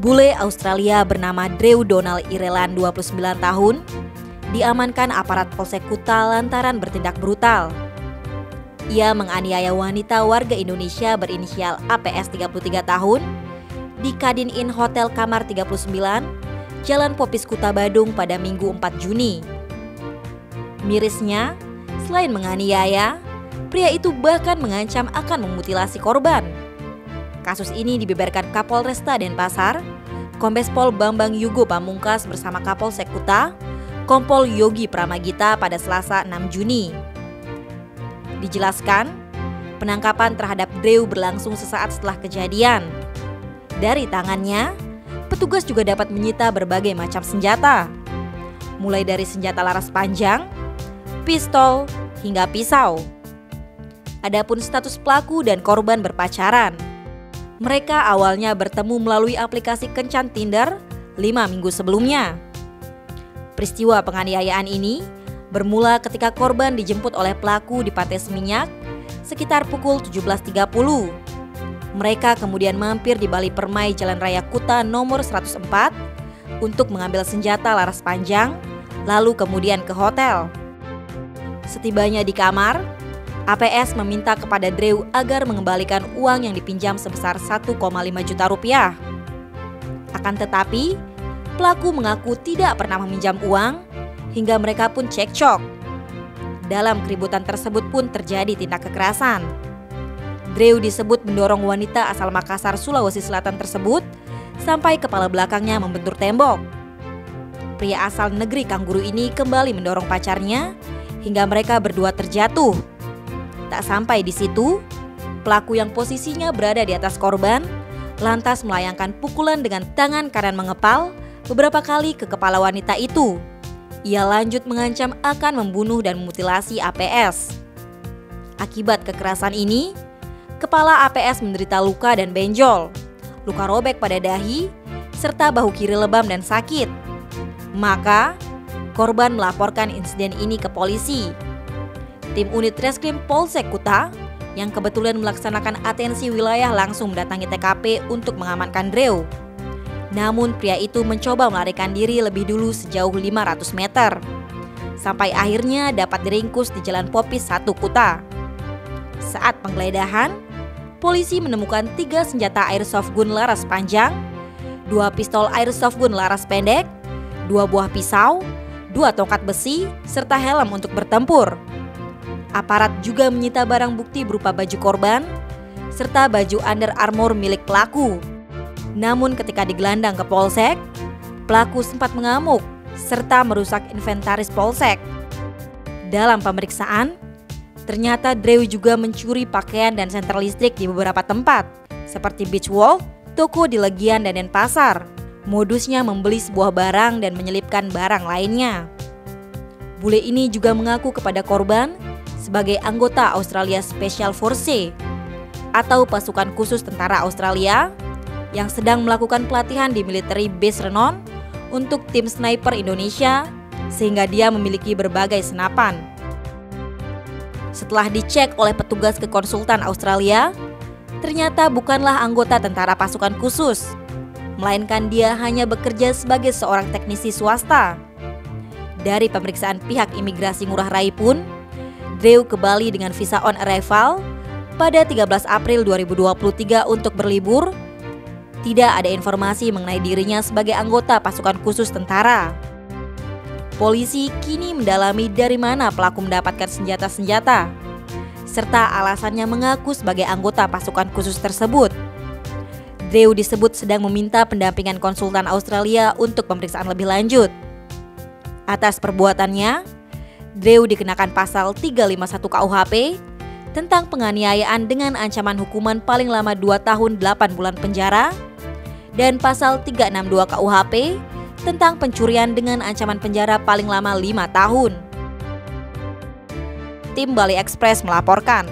Bule Australia bernama Drew Donald Ireland 29 tahun diamankan aparat Polsek Kuta lantaran bertindak brutal. Ia menganiaya wanita warga Indonesia berinisial APS 33 tahun di Kadin Inn Hotel Kamar 39, Jalan Popis Kuta Badung pada Minggu 4 Juni. Mirisnya, selain menganiaya, pria itu bahkan mengancam akan memutilasi korban. Kasus ini dibeberkan Kapolresta Denpasar, Kombes Pol Bambang Yugo Pamungkas bersama Kapolsek Kuta, Kompol Yogi Pramagita pada Selasa 6 Juni. Dijelaskan, penangkapan terhadap Drew berlangsung sesaat setelah kejadian. Dari tangannya, petugas juga dapat menyita berbagai macam senjata, mulai dari senjata laras panjang, pistol, hingga pisau. Adapun status pelaku dan korban berpacaran. Mereka awalnya bertemu melalui aplikasi kencan Tinder 5 minggu sebelumnya. Peristiwa penganiayaan ini bermula ketika korban dijemput oleh pelaku di Pantai Seminyak sekitar pukul 17.30. Mereka kemudian mampir di Bali Permai Jalan Raya Kuta nomor 104 untuk mengambil senjata laras panjang, lalu kemudian ke hotel. Setibanya di kamar, APS meminta kepada Drew agar mengembalikan uang yang dipinjam sebesar 1,5 juta rupiah. Akan tetapi, pelaku mengaku tidak pernah meminjam uang hingga mereka pun cekcok. Dalam keributan tersebut pun terjadi tindak kekerasan. Drew disebut mendorong wanita asal Makassar, Sulawesi Selatan tersebut sampai kepala belakangnya membentur tembok. Pria asal negeri Kangguru ini kembali mendorong pacarnya hingga mereka berdua terjatuh. Tak sampai di situ, pelaku yang posisinya berada di atas korban lantas melayangkan pukulan dengan tangan kanan mengepal beberapa kali ke kepala wanita itu. Ia lanjut mengancam akan membunuh dan memutilasi APS. Akibat kekerasan ini, kepala APS menderita luka dan benjol, luka robek pada dahi, serta bahu kiri lebam dan sakit. Maka, korban melaporkan insiden ini ke polisi. Tim unit Reskrim Polsek Kuta yang kebetulan melaksanakan atensi wilayah langsung mendatangi TKP untuk mengamankan Drew. Namun pria itu mencoba melarikan diri lebih dulu sejauh 500 meter. Sampai akhirnya dapat diringkus di Jalan Popis 1 Kuta. Saat penggeledahan, polisi menemukan 3 senjata airsoft gun laras panjang, 2 pistol airsoft gun laras pendek, 2 buah pisau, 2 tongkat besi, serta helm untuk bertempur. Aparat juga menyita barang bukti berupa baju korban, serta baju Under Armour milik pelaku. Namun ketika digelandang ke Polsek, pelaku sempat mengamuk, serta merusak inventaris Polsek. Dalam pemeriksaan, ternyata Drew juga mencuri pakaian dan senter listrik di beberapa tempat, seperti Beach Walk, toko di Legian dan Denpasar. Modusnya membeli sebuah barang dan menyelipkan barang lainnya. Bule ini juga mengaku kepada korban sebagai anggota Australia Special Force atau pasukan khusus tentara Australia yang sedang melakukan pelatihan di Military Base Renon untuk tim sniper Indonesia, sehingga dia memiliki berbagai senapan. Setelah dicek oleh petugas kekonsultan Australia, ternyata bukanlah anggota tentara pasukan khusus, melainkan dia hanya bekerja sebagai seorang teknisi swasta. Dari pemeriksaan pihak imigrasi Ngurah Rai pun, Drew ke Bali dengan visa on arrival pada 13 April 2023 untuk berlibur. Tidak ada informasi mengenai dirinya sebagai anggota pasukan khusus tentara. Polisi kini mendalami dari mana pelaku mendapatkan senjata-senjata, serta alasannya mengaku sebagai anggota pasukan khusus tersebut. Drew disebut sedang meminta pendampingan konsultan Australia untuk pemeriksaan lebih lanjut. Atas perbuatannya, Drew dikenakan pasal 351 KUHP tentang penganiayaan dengan ancaman hukuman paling lama 2 tahun 8 bulan penjara dan pasal 362 KUHP tentang pencurian dengan ancaman penjara paling lama 5 tahun. Tim Bali Express melaporkan.